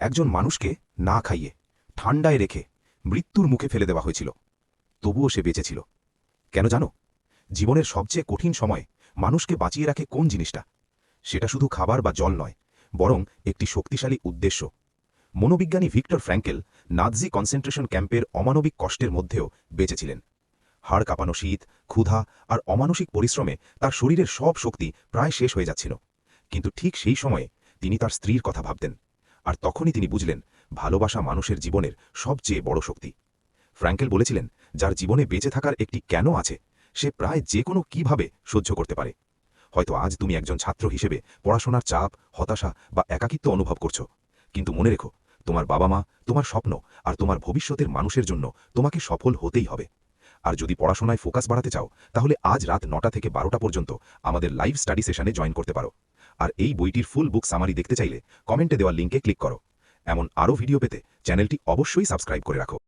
একজন মানুষকে না খাইয়ে ঠান্ডায় রেখে মৃত্যুর মুখে ফেলে দেওয়া হয়েছিল, তবুও সে বেঁচে ছিল। কেন জানো? জীবনের সবচেয়ে কঠিন সময়ে মানুষকে বাঁচিয়ে রাখে কোন জিনিসটা? সেটা শুধু খাবার বা জল নয়, বরং একটি শক্তিশালী উদ্দেশ্য। মনোবিজ্ঞানী ভিক্টর ফ্র্যাঙ্কেল নাৎজি কনসেন্ট্রেশন ক্যাম্পের অমানবিক কষ্টের মধ্যেও বেঁচেছিলেন। হাড় কাঁপানো শীত, ক্ষুধা আর অমানসিক পরিশ্রমে তার শরীরের সব শক্তি প্রায় শেষ হয়ে যাচ্ছিল। কিন্তু ঠিক সেই সময়ে তিনি তার স্ত্রীর কথা ভাবতেন, আর তখনই তিনি বুঝলেন ভালোবাসা মানুষের জীবনের সবচেয়ে বড় শক্তি। ফ্র্যাঙ্কেল বলেছিলেন, যার জীবনে বেঁচে থাকার একটি কেন আছে, সে প্রায় যে কোনো কিভাবে সহ্য করতে পারে। হয়তো আজ তুমি একজন ছাত্র হিসেবে পড়াশোনার চাপ, হতাশা বা একাকিত্ব অনুভব করছো, কিন্তু মনে রেখো, তোমার বাবা মা, তোমার স্বপ্ন আর তোমার ভবিষ্যতের মানুষের জন্য তোমাকে সফল হতেই হবে। আর যদি পড়াশোনায় ফোকাস বাড়াতে চাও, তাহলে আজ রাত ৯টা থেকে ১২টা পর্যন্ত আমাদের লাইভ স্টাডি সেশনে জয়েন করতে পারো। আর এই বইটির ফুল বুক সামারি দেখতে চাইলে কমেন্টে দেওয়া লিঙ্কে ক্লিক করো। এমন আরও ভিডিও পেতে চ্যানেলটি অবশ্যই সাবস্ক্রাইব করে রাখো।